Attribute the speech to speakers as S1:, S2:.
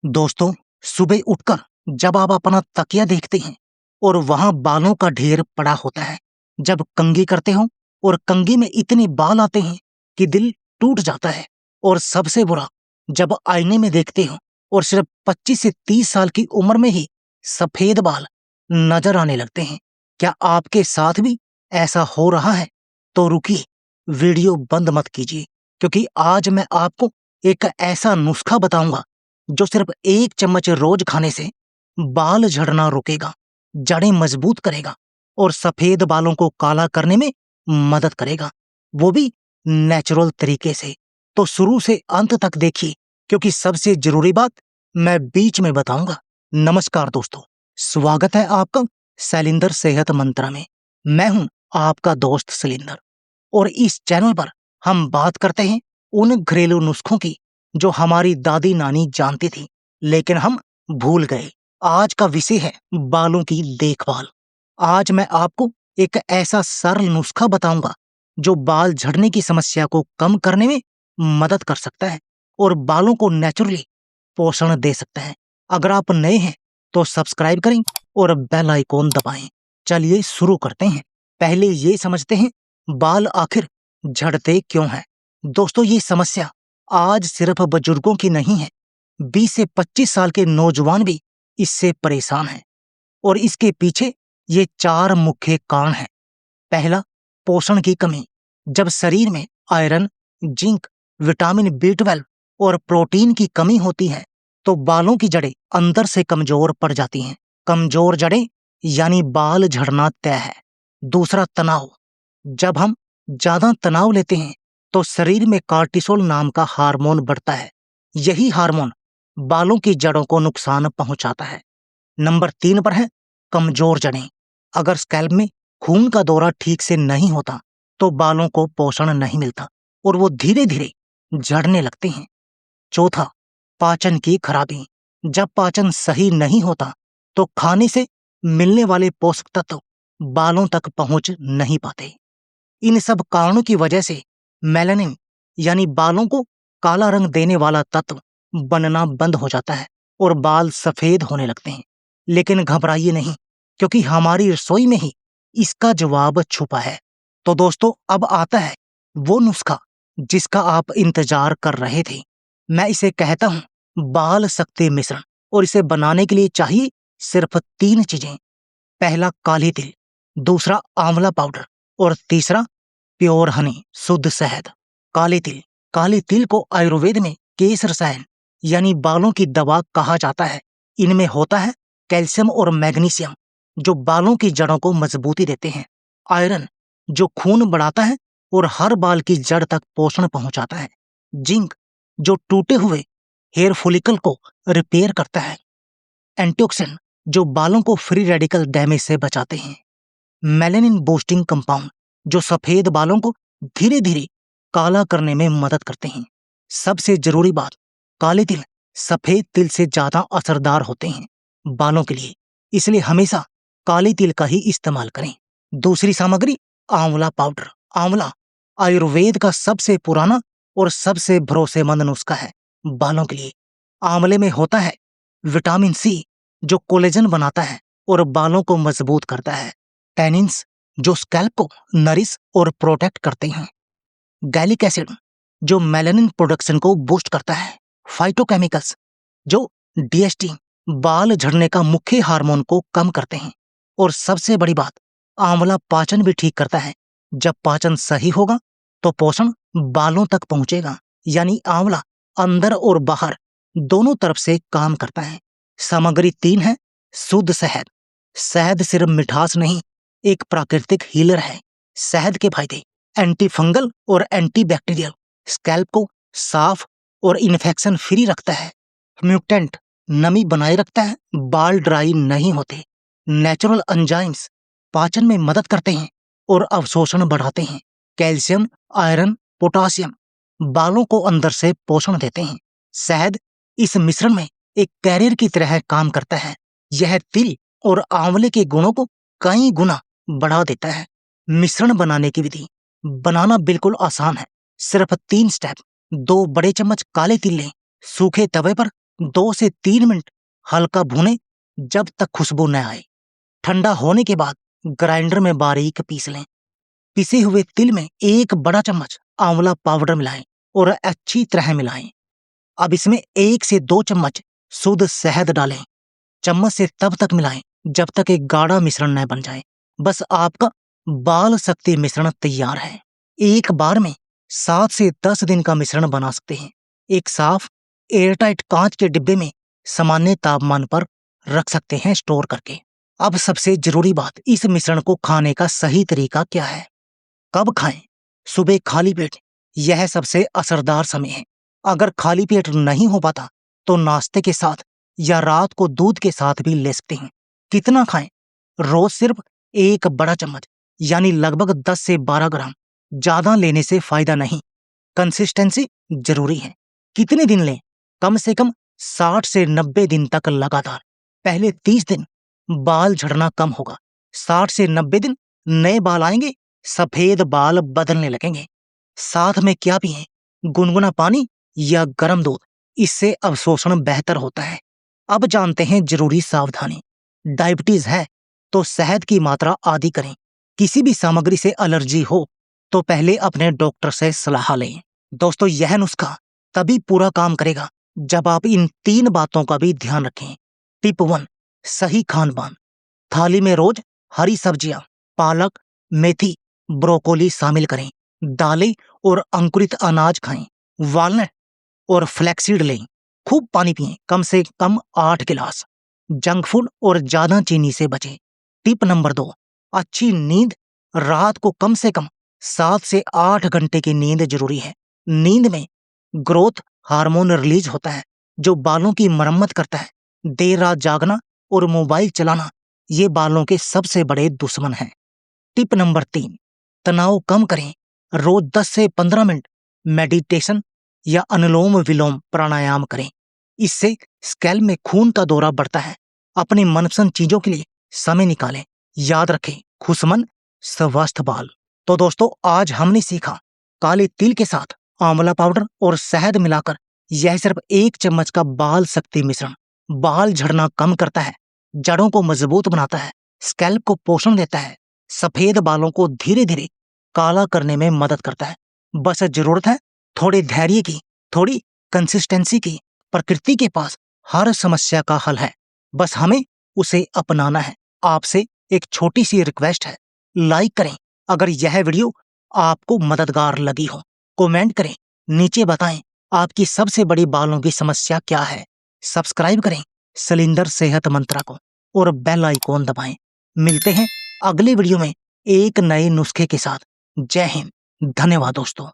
S1: दोस्तों, सुबह उठकर जब आप अपना तकिया देखते हैं और वहां बालों का ढेर पड़ा होता है, जब कंघी करते हो और कंघी में इतने बाल आते हैं कि दिल टूट जाता है, और सबसे बुरा जब आईने में देखते हो और सिर्फ 25 से 30 साल की उम्र में ही सफेद बाल नजर आने लगते हैं। क्या आपके साथ भी ऐसा हो रहा है? तो रुकिए, वीडियो बंद मत कीजिए, क्योंकि आज मैं आपको एक ऐसा नुस्खा बताऊंगा जो सिर्फ 1 चम्मच रोज खाने से बाल झड़ना रुकेगा, जड़ें मजबूत करेगा और सफेद बालों को काला करने में मदद करेगा, वो भी नेचुरल तरीके से। तो शुरू से अंत तक देखिए, क्योंकि सबसे जरूरी बात मैं बीच में बताऊंगा। नमस्कार दोस्तों, स्वागत है आपका शैलिंदर सेहत मंत्रा में। मैं हूं आपका दोस्त शैलिंदर, और इस चैनल पर हम बात करते हैं उन घरेलू नुस्खों की जो हमारी दादी नानी जानती थी, लेकिन हम भूल गए। आज का विषय है बालों की देखभाल। आज मैं आपको एक ऐसा सरल नुस्खा बताऊंगा जो बाल झड़ने की समस्या को कम करने में मदद कर सकता है और बालों को नेचुरली पोषण दे सकता है। अगर आप नए हैं तो सब्सक्राइब करें और बेल आइकॉन दबाएं। चलिए शुरू करते हैं। पहले ये समझते हैं बाल आखिर झड़ते क्यों हैं। दोस्तों, ये समस्या आज सिर्फ बुजुर्गों की नहीं है, 20 से 25 साल के नौजवान भी इससे परेशान हैं, और इसके पीछे ये 4 मुख्य कारण हैं। पहला, पोषण की कमी। जब शरीर में आयरन, जिंक, विटामिन B12 और प्रोटीन की कमी होती है तो बालों की जड़ें अंदर से कमजोर पड़ जाती हैं। कमजोर जड़ें यानी बाल झड़ना तय है। दूसरा, तनाव। जब हम ज्यादा तनाव लेते हैं तो शरीर में कार्टिसोल नाम का हार्मोन बढ़ता है। यही हार्मोन बालों की जड़ों को नुकसान पहुंचाता है। नंबर 3 पर है कमजोर जड़ें। अगर स्कैल्प में खून का दौरा ठीक से नहीं होता तो बालों को पोषण नहीं मिलता और वो धीरे धीरे झड़ने लगते हैं। चौथा, पाचन की खराबी। जब पाचन सही नहीं होता तो खाने से मिलने वाले पोषक तत्व बालों तक पहुंच नहीं पाते। इन सब कारणों की वजह से मेलानिन यानी बालों को काला रंग देने वाला तत्व बनना बंद हो जाता है और बाल सफेद होने लगते हैं। लेकिन घबराइए नहीं, क्योंकि हमारी रसोई में ही इसका जवाब छुपा है। तो दोस्तों, अब आता है वो नुस्खा जिसका आप इंतजार कर रहे थे। मैं इसे कहता हूं बाल शक्ति मिश्रण, और इसे बनाने के लिए चाहिए सिर्फ 3 चीजें। पहला, काली तिल। दूसरा, आंवला पाउडर। और तीसरा, प्योर हनी, शुद्ध शहद। काले तिल को आयुर्वेद में केश रसायन यानी बालों की दवा कहा जाता है। इनमें होता है कैल्शियम और मैग्नीशियम, जो बालों की जड़ों को मजबूती देते हैं। आयरन, जो खून बढ़ाता है और हर बाल की जड़ तक पोषण पहुंचाता है। जिंक, जो टूटे हुए हेयर फॉलिकल को रिपेयर करता है। एंटीऑक्सीडेंट, जो बालों को फ्री रेडिकल डैमेज से बचाते हैं। मेलानिन बूस्टिंग कंपाउंड, जो सफेद बालों को धीरे धीरे काला करने में मदद करते हैं। सबसे जरूरी बात, काले तिल सफेद तिल से ज्यादा असरदार होते हैं बालों के लिए, इसलिए हमेशा काले तिल का ही इस्तेमाल करें। दूसरी सामग्री, आंवला पाउडर। आंवला आयुर्वेद का सबसे पुराना और सबसे भरोसेमंद नुस्खा है बालों के लिए। आंवले में होता है विटामिन C, जो कोलेजन बनाता है और बालों को मजबूत करता है। टैनिन्स, जो स्कैल्प को नरिश और प्रोटेक्ट करते हैं। गैलिक एसिड, जो मेलानिन प्रोडक्शन को बूस्ट करता है। फाइटोकेमिकल्स, जो DHT बाल झड़ने का मुख्य हार्मोन को कम करते हैं। और सबसे बड़ी बात, आंवला पाचन भी ठीक करता है। जब पाचन सही होगा तो पोषण बालों तक पहुंचेगा, यानी आंवला अंदर और बाहर दोनों तरफ से काम करता है। सामग्री 3 है, शुद्ध शहद। शहद सिर्फ मिठास नहीं, एक प्राकृतिक हीलर है। शहद के फायदे, एंटी फंगल और एंटी बैक्टीरियल, स्कैल्प को साफ और इन्फेक्शन फ्री रखता है। म्यूटेंट, नमी बनाए रखता है, बाल ड्राई नहीं होते। नेचुरल एंजाइम्स, पाचन में मदद करते हैं और अवशोषण बढ़ाते हैं। कैल्शियम, आयरन, पोटासियम, बालों को अंदर से पोषण देते हैं। शहद इस मिश्रण में एक कैरियर की तरह काम करता है। यह तिल और आंवले के गुणों को कई गुना बढ़ा देता है। मिश्रण बनाने की विधि, बनाना बिल्कुल आसान है। सिर्फ 3 स्टेप। 2 बड़े चम्मच काले तिल लें, सूखे तवे पर 2 से 3 मिनट हल्का भूनें जब तक खुशबू न आए। ठंडा होने के बाद ग्राइंडर में बारीक पीस लें। पिसे हुए तिल में 1 बड़ा चम्मच आंवला पाउडर मिलाएं और अच्छी तरह मिलाएं। अब इसमें 1 से 2 चम्मच शुद्ध शहद डालें। चम्मच से तब तक मिलाएं जब तक एक गाढ़ा मिश्रण न बन जाए। बस आपका बाल शक्ति मिश्रण तैयार है। एक बार में 7 से 10 दिन का मिश्रण बना सकते हैं। एक साफ एयरटाइट कांच के डिब्बे में सामान्य तापमान पर रख सकते हैं स्टोर करके। अब सबसे जरूरी बात, इस मिश्रण को खाने का सही तरीका क्या है? कब खाएं? सुबह खाली पेट, यह सबसे असरदार समय है। अगर खाली पेट नहीं हो पाता तो नाश्ते के साथ या रात को दूध के साथ भी ले सकते हैं। कितना खाएं? रोज सिर्फ 1 बड़ा चम्मच यानी लगभग 10 से 12 ग्राम। ज्यादा लेने से फायदा नहीं। कंसिस्टेंसी जरूरी है। कितने दिन लें? कम से कम 60 से 90 दिन तक लगातार। पहले 30 दिन बाल झड़ना कम होगा। 60 से 90 दिन नए बाल आएंगे, सफेद बाल बदलने लगेंगे। साथ में क्या पिएं? गुनगुना पानी या गर्म दूध, इससे अवशोषण बेहतर होता है। अब जानते हैं जरूरी सावधानी। डायबिटीज है तो शहद की मात्रा आधी करें। किसी भी सामग्री से एलर्जी हो तो पहले अपने डॉक्टर से सलाह लें। दोस्तों, यह नुस्खा तभी पूरा काम करेगा जब आप इन 3 बातों का भी ध्यान रखें। टिप 1, सही खान पान। थाली में रोज हरी सब्जियां, पालक, मेथी, ब्रोकोली शामिल करें। दालें और अंकुरित अनाज खाएं। वालनट और फ्लैक्सीड लें। खूब पानी पिएं, कम से कम 8 गिलास। जंक फूड और ज्यादा चीनी से बचें। टिप नंबर 2, अच्छी नींद। रात को कम से कम 7 से 8 घंटे की नींद जरूरी है। नींद में ग्रोथ हार्मोन रिलीज होता है जो बालों की मरम्मत करता है। देर रात जागना और मोबाइल चलाना ये बालों के सबसे बड़े दुश्मन हैं। टिप नंबर 3, तनाव कम करें। रोज 10 से 15 मिनट मेडिटेशन या अनुलोम विलोम प्राणायाम करें। इससे स्कैल्प में खून का दौरा बढ़ता है। अपनी मनपसंद चीजों के लिए समय निकालें। याद रखें, खुश मन स्वस्थ बाल। तो दोस्तों, आज हमने सीखा काले तिल के साथ आंवला पाउडर और शहद मिलाकर यह सिर्फ 1 चम्मच का बाल शक्ति मिश्रण बाल झड़ना कम करता है, जड़ों को मजबूत बनाता है, स्कैल्प को पोषण देता है, सफेद बालों को धीरे धीरे काला करने में मदद करता है। बस जरूरत है थोड़े धैर्य की, थोड़ी कंसिस्टेंसी की। प्रकृति के पास हर समस्या का हल है, बस हमें उसे अपनाना है। आपसे एक छोटी सी रिक्वेस्ट है, लाइक करें अगर यह वीडियो आपको मददगार लगी हो। कमेंट करें, नीचे बताएं आपकी सबसे बड़ी बालों की समस्या क्या है। सब्सक्राइब करें शैलेंद्र सेहत मंत्रा को और बेल आइकॉन दबाएं। मिलते हैं अगले वीडियो में एक नए नुस्खे के साथ। जय हिंद, धन्यवाद दोस्तों।